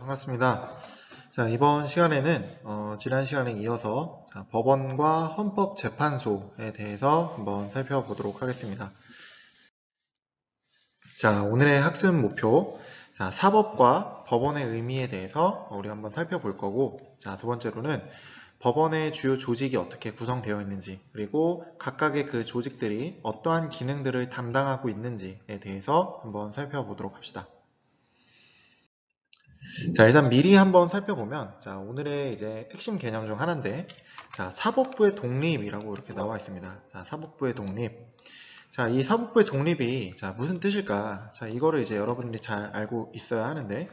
반갑습니다. 자, 이번 시간에는 지난 시간에 이어서 법원과 헌법재판소에 대해서 한번 살펴보도록 하겠습니다. 자, 오늘의 학습 목표, 자, 사법과 법원의 의미에 대해서 우리 한번 살펴볼 거고, 자, 두 번째로는 법원의 주요 조직이 어떻게 구성되어 있는지, 그리고 각각의 그 조직들이 어떠한 기능들을 담당하고 있는지에 대해서 한번 살펴보도록 합시다. 자, 일단 미리 한번 살펴보면, 자, 오늘의 이제 핵심 개념 중 하나인데, 자, 사법부의 독립이라고 이렇게 나와 있습니다. 자, 사법부의 독립. 자, 이 사법부의 독립이, 자, 무슨 뜻일까? 자, 이거를 이제 여러분들이 잘 알고 있어야 하는데,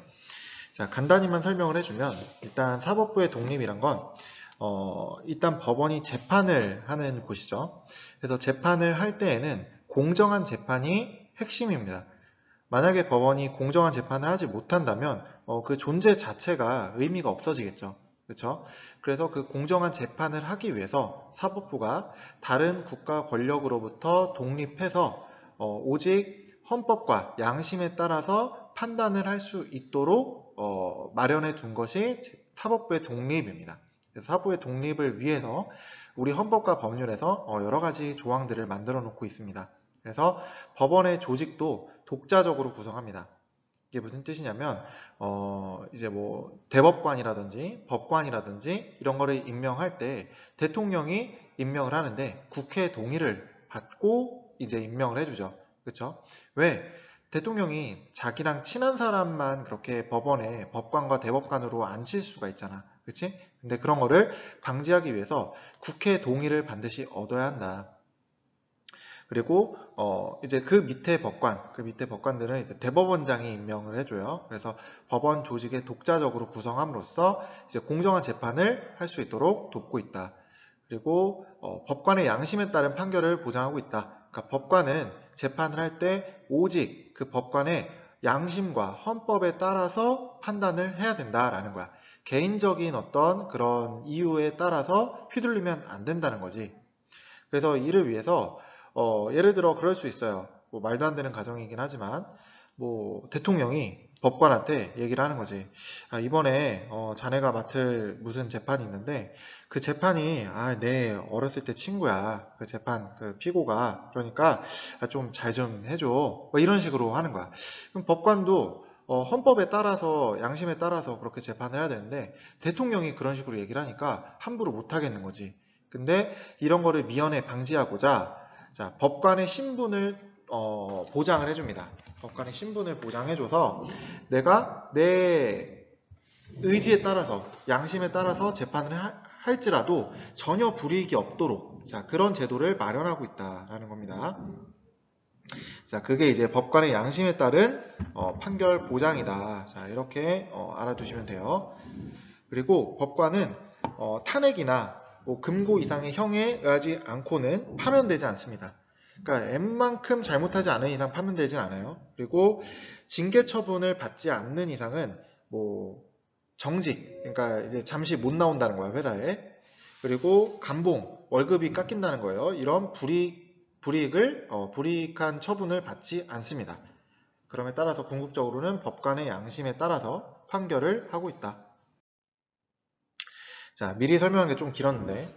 자, 간단히만 설명을 해주면, 일단 사법부의 독립이란 건, 일단 법원이 재판을 하는 곳이죠. 그래서 재판을 할 때에는 공정한 재판이 핵심입니다. 만약에 법원이 공정한 재판을 하지 못한다면 그 존재 자체가 의미가 없어지겠죠. 그렇죠? 그래서 그 공정한 재판을 하기 위해서 사법부가 다른 국가 권력으로부터 독립해서 오직 헌법과 양심에 따라서 판단을 할 수 있도록 마련해 둔 것이 사법부의 독립입니다. 그래서 사법부의 독립을 위해서 우리 헌법과 법률에서 여러 가지 조항들을 만들어 놓고 있습니다. 그래서 법원의 조직도 독자적으로 구성합니다. 이게 무슨 뜻이냐면 이제 뭐 대법관이라든지 법관이라든지 이런 거를 임명할 때 대통령이 임명을 하는데 국회 동의를 받고 이제 임명을 해주죠. 그렇죠? 왜? 대통령이 자기랑 친한 사람만 그렇게 법원에 법관과 대법관으로 앉힐 수가 있잖아. 그치? 근데 그런 거를 방지하기 위해서 국회 동의를 반드시 얻어야 한다. 그리고 이제 그 밑에 법관들은 이제 대법원장이 임명을 해줘요. 그래서 법원 조직에 독자적으로 구성함으로써 이제 공정한 재판을 할 수 있도록 돕고 있다. 그리고 법관의 양심에 따른 판결을 보장하고 있다. 그러니까 법관은 재판을 할 때 오직 그 법관의 양심과 헌법에 따라서 판단을 해야 된다라는 거야. 개인적인 어떤 그런 이유에 따라서 휘둘리면 안 된다는 거지. 그래서 이를 위해서 예를 들어 그럴 수 있어요. 뭐 말도 안 되는 가정이긴 하지만 뭐 대통령이 법관한테 얘기를 하는 거지. 아, 이번에 자네가 맡을 무슨 재판이 있는데 그 재판이 내 어렸을 때 친구야. 그 재판 그 피고가 그러니까 좀 잘 좀 해줘. 뭐 이런 식으로 하는 거야. 그럼 법관도 헌법에 따라서 양심에 따라서 그렇게 재판을 해야 되는데 대통령이 그런 식으로 얘기를 하니까 함부로 못 하겠는 거지. 근데 이런 거를 미연에 방지하고자 자, 법관의 신분을 보장을 해줍니다. 법관의 신분을 보장해줘서 내가 내 의지에 따라서 양심에 따라서 재판을 할지라도 전혀 불이익이 없도록 자, 그런 제도를 마련하고 있다라는 겁니다. 자, 그게 이제 법관의 양심에 따른 판결 보장이다. 자, 이렇게 알아두시면 돼요. 그리고 법관은 탄핵이나 뭐 금고 이상의 형에 의하지 않고는 파면되지 않습니다. 그러니까 M만큼 잘못하지 않은 이상 파면되진 않아요. 그리고 징계 처분을 받지 않는 이상은 뭐 정직, 그러니까 이제 잠시 못 나온다는 거야 회사에. 그리고 감봉, 월급이 깎인다는 거예요. 이런 불이익한 처분을 받지 않습니다. 그럼에 따라서 궁극적으로는 법관의 양심에 따라서 판결을 하고 있다. 자, 미리 설명한 게 좀 길었는데,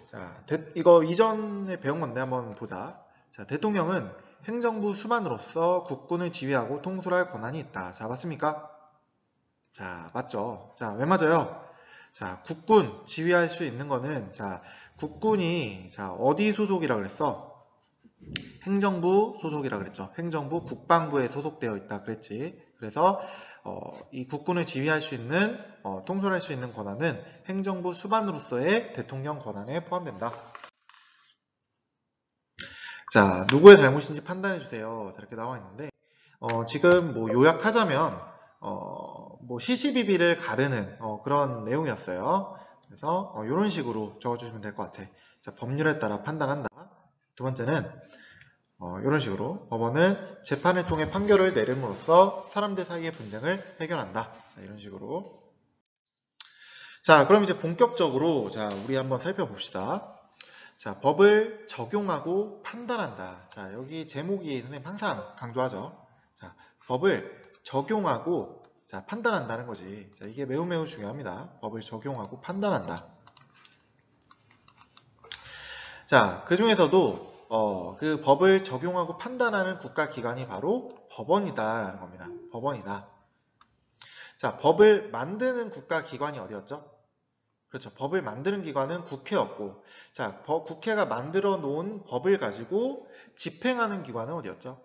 자, 이거 이전에 배운 건데 한번 보자. 자, 대통령은 행정부 수반으로서 국군을 지휘하고 통솔할 권한이 있다. 자, 맞습니까? 자, 맞죠? 자, 왜 맞아요? 자, 국군 지휘할 수 있는 거는, 자, 국군이, 자, 어디 소속이라 그랬어? 행정부 소속이라 그랬죠. 행정부 국방부에 소속되어 있다 그랬지. 그래서 이 국군을 지휘할 수 있는 통솔할 수 있는 권한은 행정부 수반으로서의 대통령 권한에 포함된다. 자, 누구의 잘못인지 판단해 주세요. 자, 이렇게 나와 있는데 지금 뭐 요약하자면 뭐 시시비비를 가르는 그런 내용이었어요. 그래서 이런 식으로 적어주시면 될 것 같아. 자, 법률에 따라 판단한다. 두 번째는 이런 식으로 법원은 재판을 통해 판결을 내림으로써 사람들 사이의 분쟁을 해결한다. 자, 이런 식으로. 자, 그럼 이제 본격적으로 자, 우리 한번 살펴봅시다. 자, 법을 적용하고 판단한다. 자, 여기 제목이 선생님 항상 강조하죠. 자, 법을 적용하고 자, 판단한다는 거지. 자, 이게 매우 중요합니다. 법을 적용하고 판단한다. 자, 그 중에서도 그 법을 적용하고 판단하는 국가기관이 바로 법원이다라는 겁니다. 법원이다. 자, 법을 만드는 국가기관이 어디였죠? 그렇죠. 법을 만드는 기관은 국회였고, 자, 국회가 만들어 놓은 법을 가지고 집행하는 기관은 어디였죠?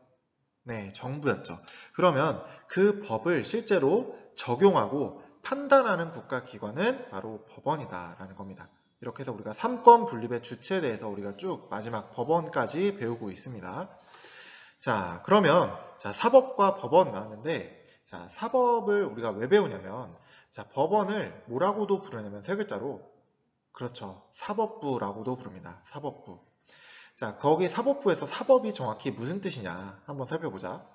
네, 정부였죠. 그러면 그 법을 실제로 적용하고 판단하는 국가기관은 바로 법원이다라는 겁니다. 이렇게 해서 우리가 3권 분립의 주체에 대해서 우리가 쭉 마지막 법원까지 배우고 있습니다. 자, 그러면 자, 사법과 법원 나왔는데, 자, 사법을 우리가 왜 배우냐면, 자, 법원을 뭐라고도 부르냐면 세 글자로, 그렇죠. 사법부라고도 부릅니다. 사법부. 자, 거기 사법부에서 사법이 정확히 무슨 뜻이냐 한번 살펴보자.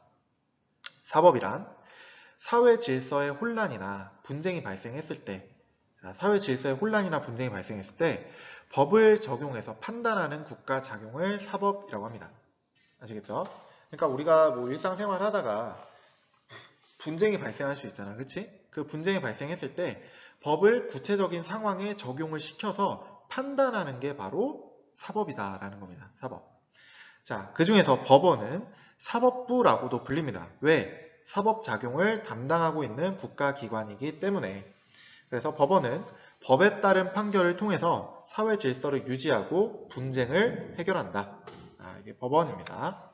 사법이란 사회 질서의 혼란이나 분쟁이 발생했을 때, 자, 사회 질서의 혼란이나 분쟁이 발생했을 때 법을 적용해서 판단하는 국가 작용을 사법이라고 합니다. 아시겠죠? 그러니까 우리가 뭐 일상생활 하다가 분쟁이 발생할 수 있잖아. 그치? 그 분쟁이 발생했을 때 법을 구체적인 상황에 적용을 시켜서 판단하는 게 바로 사법이다라는 겁니다. 사법. 자, 그 중에서 법원은 사법부라고도 불립니다. 왜? 사법 작용을 담당하고 있는 국가기관이기 때문에. 그래서 법원은 법에 따른 판결을 통해서 사회 질서를 유지하고 분쟁을 해결한다. 이게 법원입니다.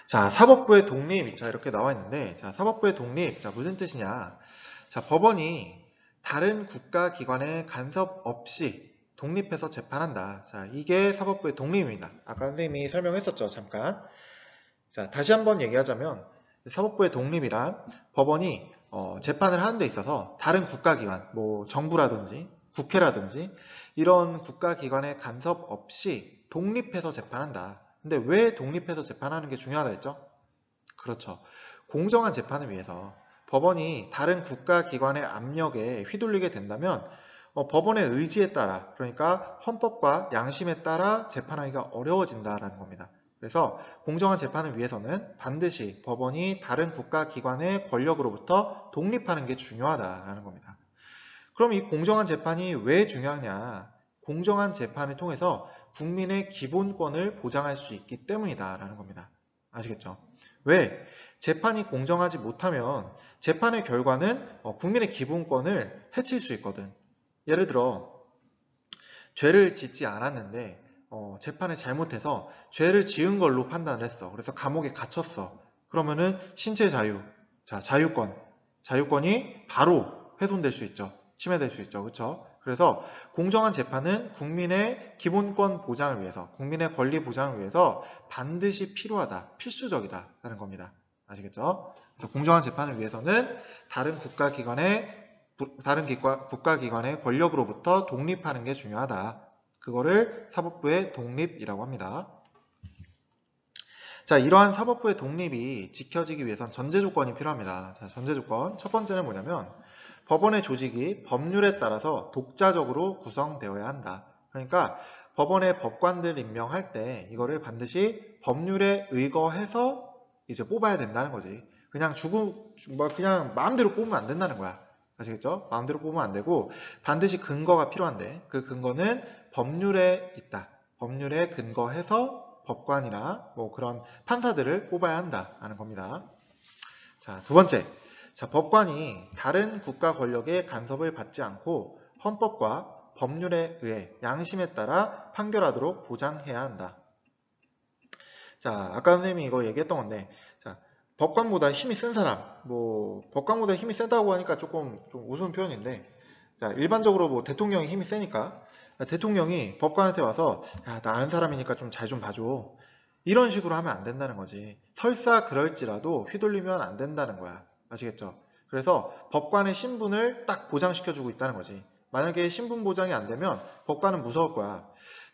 자, 사법부의 독립. 자, 이렇게 나와 있는데, 자, 사법부의 독립. 자, 무슨 뜻이냐? 자, 법원이 다른 국가기관의 간섭 없이 독립해서 재판한다. 자, 이게 사법부의 독립입니다. 아까 선생님이 설명했었죠, 잠깐. 자, 다시 한번 얘기하자면 사법부의 독립이란 법원이 재판을 하는 데 있어서 다른 국가기관, 뭐 정부라든지 국회라든지 이런 국가기관의 간섭 없이 독립해서 재판한다. 근데 왜 독립해서 재판하는 게 중요하다 했죠? 그렇죠. 공정한 재판을 위해서 법원이 다른 국가기관의 압력에 휘둘리게 된다면 법원의 의지에 따라, 그러니까 헌법과 양심에 따라 재판하기가 어려워진다라는 겁니다. 그래서 공정한 재판을 위해서는 반드시 법원이 다른 국가기관의 권력으로부터 독립하는 게 중요하다라는 겁니다. 그럼 이 공정한 재판이 왜 중요하냐? 공정한 재판을 통해서 국민의 기본권을 보장할 수 있기 때문이다라는 겁니다. 아시겠죠? 왜? 재판이 공정하지 못하면 재판의 결과는 국민의 기본권을 해칠 수 있거든. 예를 들어 죄를 짓지 않았는데 재판을 잘못해서 죄를 지은 걸로 판단을 했어. 그래서 감옥에 갇혔어. 그러면은 신체 자유, 자, 자유권이 바로 훼손될 수 있죠. 침해될 수 있죠. 그렇죠? 그래서 공정한 재판은 국민의 기본권 보장을 위해서, 국민의 권리 보장을 위해서 반드시 필요하다, 필수적이다라는 겁니다. 아시겠죠? 그래서 공정한 재판을 위해서는 다른 국가기관의 권력으로부터 독립하는 게 중요하다. 그거를 사법부의 독립이라고 합니다. 자, 이러한 사법부의 독립이 지켜지기 위해선 전제 조건이 필요합니다. 자, 전제 조건. 첫 번째는 뭐냐면 법원의 조직이 법률에 따라서 독자적으로 구성되어야 한다. 그러니까 법원의 법관들 임명할 때 이거를 반드시 법률에 의거해서 이제 뽑아야 된다는 거지. 그냥 마음대로 뽑으면 안 된다는 거야. 아시겠죠? 마음대로 뽑으면 안 되고 반드시 근거가 필요한데 그 근거는 법률에 있다. 법률에 근거해서 법관이나 뭐 그런 판사들을 뽑아야 한다는 겁니다. 자, 두 번째. 자, 법관이 다른 국가 권력의 간섭을 받지 않고 헌법과 법률에 의해 양심에 따라 판결하도록 보장해야 한다. 자, 아까 선생님이 이거 얘기했던 건데, 자, 법관보다 힘이 센 사람, 뭐 법관보다 힘이 세다고 하니까 조금 좀 우스운 표현인데, 자, 일반적으로 뭐 대통령이 힘이 세니까 대통령이 법관한테 와서 야, 나 아는 사람이니까 좀 잘 좀 봐줘. 이런 식으로 하면 안 된다는 거지. 설사 그럴지라도 휘둘리면 안 된다는 거야. 아시겠죠? 그래서 법관의 신분을 딱 보장시켜주고 있다는 거지. 만약에 신분 보장이 안 되면 법관은 무서울 거야.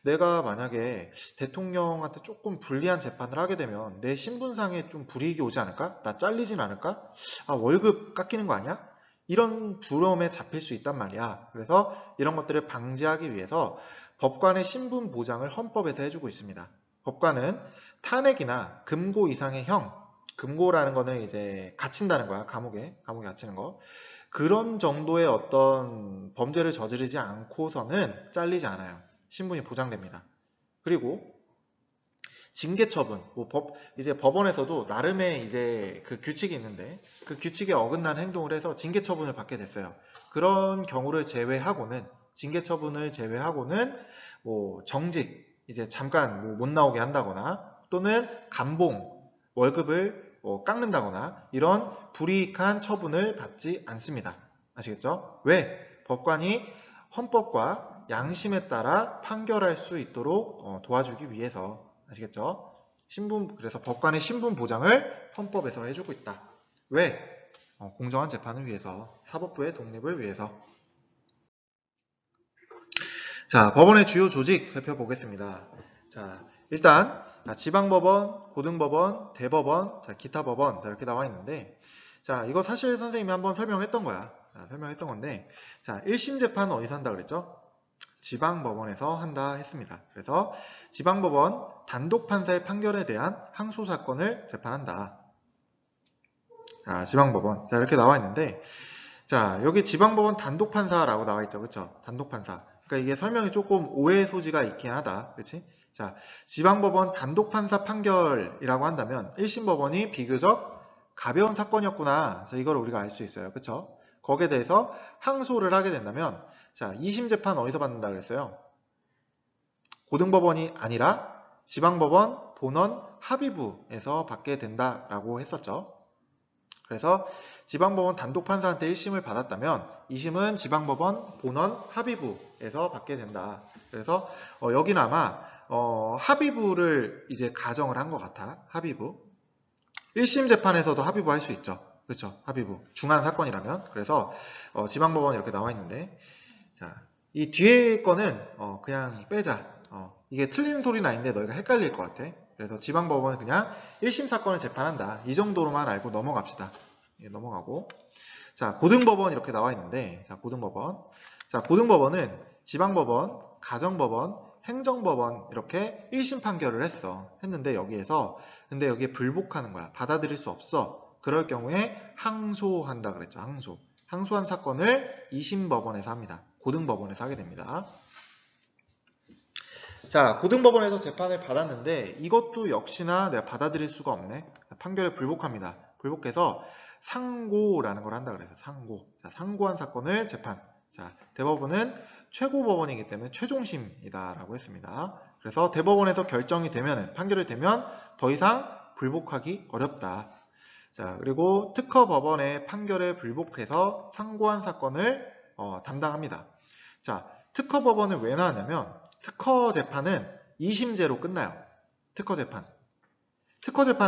내가 만약에 대통령한테 조금 불리한 재판을 하게 되면 내 신분상에 좀 불이익이 오지 않을까? 나 잘리진 않을까? 아, 월급 깎이는 거 아니야? 이런 두려움에 잡힐 수 있단 말이야. 그래서 이런 것들을 방지하기 위해서 법관의 신분 보장을 헌법에서 해주고 있습니다. 법관은 탄핵이나 금고 이상의 형, 금고라는 거는 이제 갇힌다는 거야. 감옥에 갇히는 거. 그런 정도의 어떤 범죄를 저지르지 않고서는 잘리지 않아요. 신분이 보장됩니다. 그리고 징계 처분, 이제 법원에서도 나름의 이제 그 규칙이 있는데 그 규칙에 어긋나는 행동을 해서 징계 처분을 받게 됐어요. 그런 경우를 제외하고는 징계 처분을 제외하고는 뭐 정직, 이제 잠깐 뭐 못 나오게 한다거나 또는 감봉, 월급을 깎는다거나 이런 불이익한 처분을 받지 않습니다. 아시겠죠? 왜? 법관이 헌법과 양심에 따라 판결할 수 있도록 도와주기 위해서. 아시겠죠? 그래서 법관의 신분 보장을 헌법에서 해주고 있다. 왜? 공정한 재판을 위해서, 사법부의 독립을 위해서. 자, 법원의 주요 조직 살펴보겠습니다. 자, 일단 지방법원, 고등법원, 대법원, 자, 기타 법원 이렇게 나와 있는데, 자, 이거 사실 선생님이 한번 설명했던 거야. 설명했던 건데, 자, 1심 재판은 어디서 한다 그랬죠? 지방법원에서 한다 했습니다. 그래서 지방법원 단독판사의 판결에 대한 항소사건을 재판한다. 자, 지방법원. 자, 이렇게 나와 있는데, 자, 여기 지방법원 단독판사라고 나와 있죠. 그쵸? 단독판사. 그러니까 이게 설명이 조금 오해의 소지가 있긴 하다. 그치? 자, 지방법원 단독판사 판결이라고 한다면 1심 법원이 비교적 가벼운 사건이었구나. 자, 이걸 우리가 알 수 있어요. 그쵸? 거기에 대해서 항소를 하게 된다면, 자, 2심 재판 어디서 받는다 그랬어요? 고등법원이 아니라 지방법원 본원 합의부에서 받게 된다라고 했었죠. 그래서 지방법원 단독판사한테 1심을 받았다면 2심은 지방법원 본원 합의부에서 받게 된다. 그래서 여기는 아마 합의부를 이제 가정을 한 것 같아. 합의부. 1심 재판에서도 합의부 할 수 있죠. 그렇죠. 합의부. 중한 사건이라면. 그래서 지방법원 이렇게 나와 있는데, 자, 이 뒤에 거는 그냥 빼자. 이게 틀린 소리는 아닌데 너희가 헷갈릴 것 같아. 그래서 지방법원은 그냥 1심 사건을 재판한다. 이 정도로만 알고 넘어갑시다. 예, 넘어가고. 자, 고등법원 이렇게 나와 있는데, 자, 고등법원. 자, 고등법원은 지방법원, 가정법원, 행정법원 이렇게 1심 판결을 했는데 근데 여기에 불복하는 거야. 받아들일 수 없어. 그럴 경우에 항소한다 그랬죠. 항소한 사건을 2심 법원에서 합니다. 고등법원에서 하게 됩니다. 자, 고등법원에서 재판을 받았는데 이것도 역시나 내가 받아들일 수가 없네. 판결에 불복합니다. 불복해서 상고라는 걸 한다 그래서 상고. 자, 상고한 사건을 재판. 자, 대법원은 최고법원이기 때문에 최종심이다라고 했습니다. 그래서 대법원에서 결정이 되면, 판결이 되면 더 이상 불복하기 어렵다. 자, 그리고 특허법원의 판결에 불복해서 상고한 사건을 담당합니다. 자, 특허법원은 왜 나왔냐면 특허 재판은 2심제로 끝나요. 특허 재판은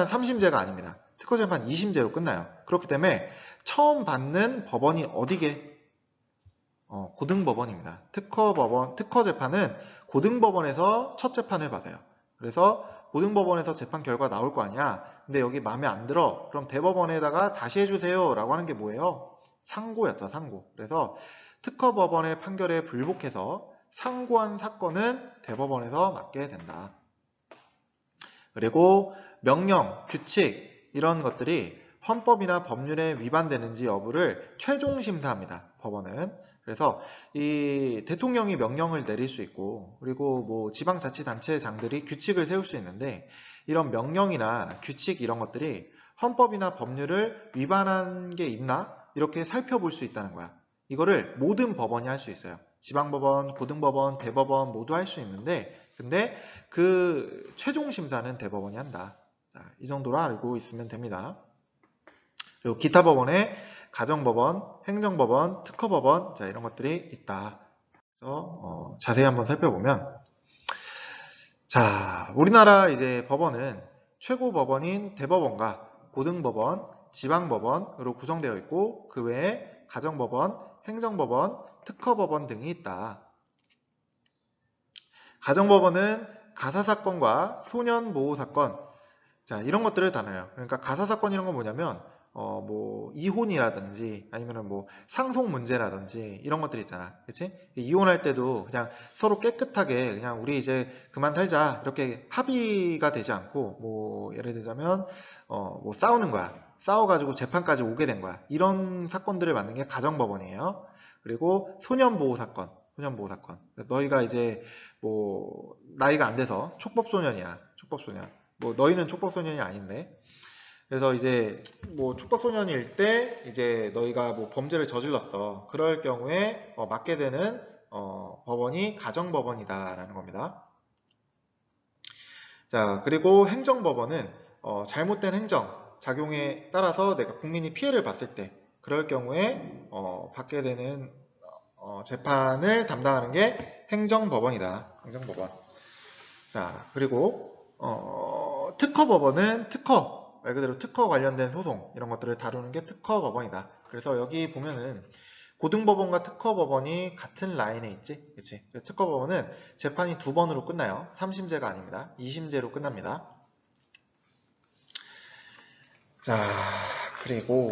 3심제가 아닙니다. 특허 재판 2심제로 끝나요. 그렇기 때문에 처음 받는 법원이 어디게? 고등법원입니다. 특허 재판은 고등법원에서 첫 재판을 받아요. 그래서 고등법원에서 재판 결과 나올 거 아니야. 근데 여기 마음에 안 들어. 그럼 대법원에다가 다시 해주세요. 라고 하는 게 뭐예요? 상고였죠, 상고. 그래서 특허법원의 판결에 불복해서 상고한 사건은 대법원에서 맡게 된다. 그리고 명령, 규칙 이런 것들이 헌법이나 법률에 위반되는지 여부를 최종 심사합니다. 법원은. 그래서 이 대통령이 명령을 내릴 수 있고 그리고 뭐 지방자치단체장들이 규칙을 세울 수 있는데 이런 명령이나 규칙 이런 것들이 헌법이나 법률을 위반한 게 있나? 이렇게 살펴볼 수 있다는 거야. 이거를 모든 법원이 할 수 있어요. 지방법원, 고등법원, 대법원 모두 할 수 있는데 근데 그 최종 심사는 대법원이 한다. 자, 이 정도로 알고 있으면 됩니다. 그리고 기타 법원에 가정법원, 행정법원, 특허법원 자 이런 것들이 있다. 그래서 자세히 한번 살펴보면 자 우리나라 이제 법원은 최고 법원인 대법원과 고등법원, 지방법원으로 구성되어 있고 그 외에 가정법원, 행정법원, 특허법원 등이 있다. 가정법원은 가사사건과 소년보호사건 자 이런 것들을 다뤄요. 그러니까 가사사건 이런 건 뭐냐면 뭐 이혼이라든지 아니면은 뭐 상속 문제라든지 이런 것들 있잖아. 그치? 이혼할 때도 그냥 서로 깨끗하게 그냥 우리 이제 그만 살자 이렇게 합의가 되지 않고 뭐 예를 들자면 뭐 싸우는 거야. 싸워가지고 재판까지 오게 된 거야. 이런 사건들을 맡는 게 가정법원이에요. 그리고 소년보호 사건. 소년보호 사건. 너희가 이제 뭐 나이가 안 돼서 촉법소년이야. 촉법소년. 뭐 너희는 촉법소년이 아닌데. 그래서 이제 뭐 촉법소년일 때 이제 너희가 뭐 범죄를 저질렀어. 그럴 경우에 맡게 되는 법원이 가정법원이다라는 겁니다. 자, 그리고 행정법원은 잘못된 행정 작용에 따라서 내가 국민이 피해를 봤을 때 그럴 경우에 받게 되는 재판을 담당하는 게 행정법원이다. 행정법원. 자, 그리고 특허법원은 특허, 말 그대로 특허 관련된 소송 이런 것들을 다루는 게 특허법원이다. 그래서 여기 보면은 고등법원과 특허법원이 같은 라인에 있지, 그치? 특허법원은 재판이 2번으로 끝나요. 3심제가 아닙니다. 2심제로 끝납니다. 자, 그리고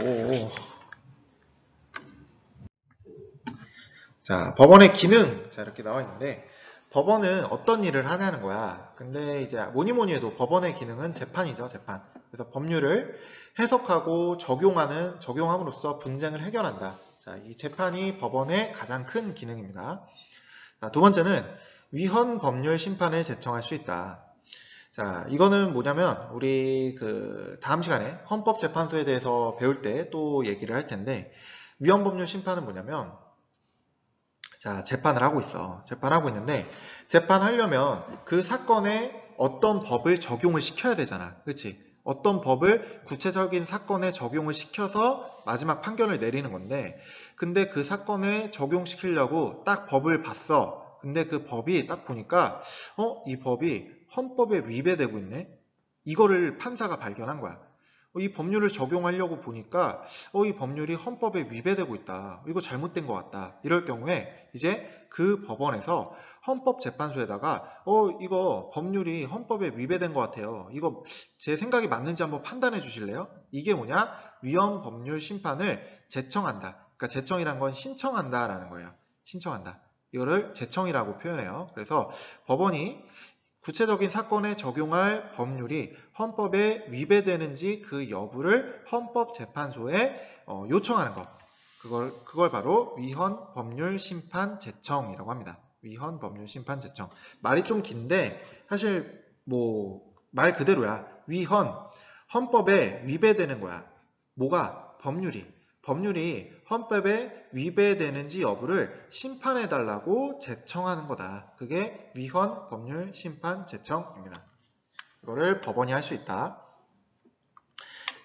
자, 법원의 기능. 자, 이렇게 나와 있는데, 법원은 어떤 일을 하냐는 거야. 근데 이제 뭐니 해도 법원의 기능은 재판이죠, 재판. 그래서 법률을 해석하고 적용함으로써 분쟁을 해결한다. 자, 이 재판이 법원의 가장 큰 기능입니다. 자, 두 번째는 위헌 법률 심판을 제청할 수 있다. 자, 이거는 뭐냐면, 우리 다음 시간에 헌법재판소에 대해서 배울 때 또 얘기를 할 텐데, 위헌 법률 심판은 뭐냐면, 자, 재판을 하고 있어. 재판하고 있는데, 재판하려면 그 사건에 어떤 법을 적용을 시켜야 되잖아. 그렇지? 어떤 법을 구체적인 사건에 적용을 시켜서 마지막 판결을 내리는 건데, 근데 그 사건에 적용시키려고 딱 법을 봤어. 근데 그 법이 딱 보니까, 이 법이 헌법에 위배되고 있네? 이거를 판사가 발견한 거야. 이 법률을 적용하려고 보니까 이 법률이 헌법에 위배되고 있다. 이거 잘못된 것 같다. 이럴 경우에 이제 그 법원에서 헌법재판소에다가 이거 법률이 헌법에 위배된 것 같아요. 이거 제 생각이 맞는지 한번 판단해 주실래요? 이게 뭐냐? 위헌 법률 심판을 제청한다. 그러니까 제청이란 건 신청한다라는 거예요. 신청한다. 이거를 제청이라고 표현해요. 그래서 법원이 구체적인 사건에 적용할 법률이 헌법에 위배되는지 그 여부를 헌법재판소에 요청하는 것. 그걸 바로 위헌 법률 심판 제청이라고 합니다. 위헌 법률 심판 제청. 말이 좀 긴데 사실 뭐 말 그대로야. 위헌, 헌법에 위배되는 거야. 뭐가? 법률이 헌법에 위배되는지 여부를 심판해달라고 제청하는 거다. 그게 위헌 법률 심판 제청입니다. 이거를 법원이 할 수 있다.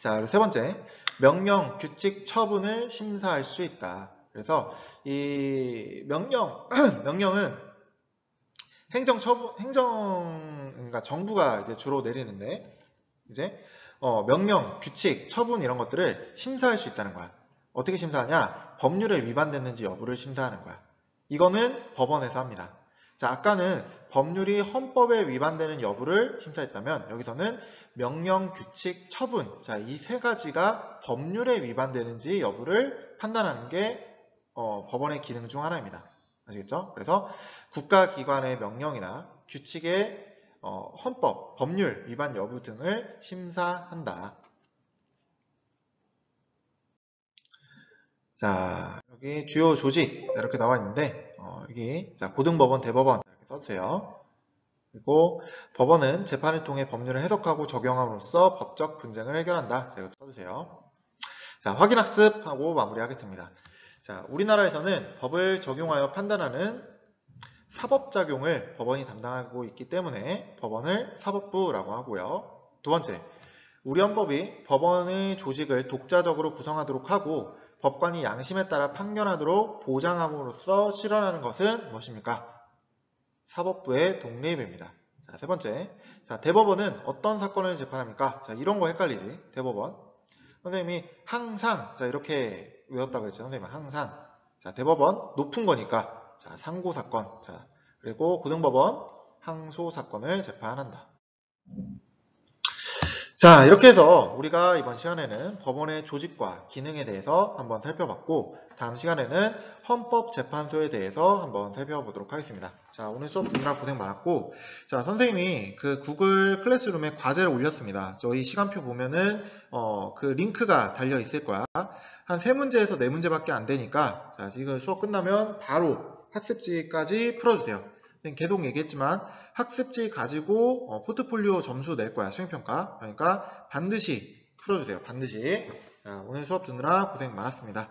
자, 그리고 세 번째, 명령, 규칙, 처분을 심사할 수 있다. 그래서 이 명령은 그러니까 정부가 이제 주로 내리는데 이제 명령, 규칙, 처분 이런 것들을 심사할 수 있다는 거야. 어떻게 심사하냐? 법률에 위반됐는지 여부를 심사하는 거야. 이거는 법원에서 합니다. 자, 아까는 법률이 헌법에 위반되는 여부를 심사했다면 여기서는 명령, 규칙, 처분. 자, 이 세 가지가 법률에 위반되는지 여부를 판단하는 게 법원의 기능 중 하나입니다. 아시겠죠? 그래서 국가기관의 명령이나 규칙의 헌법, 법률 위반 여부 등을 심사한다. 자, 여기 주요 조직 이렇게 나와 있는데 여기 자, 고등법원, 대법원 이렇게 써주세요. 그리고 법원은 재판을 통해 법률을 해석하고 적용함으로써 법적 분쟁을 해결한다. 자, 이거 써주세요. 자, 확인학습하고 마무리하겠습니다. 자, 우리나라에서는 법을 적용하여 판단하는 사법작용을 법원이 담당하고 있기 때문에 법원을 사법부라고 하고요. 두 번째, 우리 헌법이 법원의 조직을 독자적으로 구성하도록 하고 법관이 양심에 따라 판결하도록 보장함으로써 실현하는 것은 무엇입니까? 사법부의 독립입니다. 자, 세 번째, 자, 대법원은 어떤 사건을 재판합니까? 자, 이런 거 헷갈리지? 대법원. 선생님이 항상, 자, 이렇게 외웠다고 그랬죠. 선생님은 항상. 자, 대법원, 높은 거니까. 자, 상고사건. 자, 그리고 고등법원, 항소사건을 재판한다. 자, 이렇게 해서 우리가 이번 시간에는 법원의 조직과 기능에 대해서 한번 살펴봤고, 다음 시간에는 헌법재판소에 대해서 한번 살펴보도록 하겠습니다. 자, 오늘 수업 듣느라 고생 많았고, 자, 선생님이 그 구글 클래스룸에 과제를 올렸습니다. 저희 시간표 보면은, 그 링크가 달려 있을 거야. 한 3문제에서 4문제밖에 안 되니까, 자, 지금 수업 끝나면 바로 학습지까지 풀어주세요. 계속 얘기했지만 학습지 가지고 포트폴리오 점수 낼 거야, 수행평가. 그러니까 반드시 풀어주세요. 반드시. 자, 오늘 수업 듣느라 고생 많았습니다.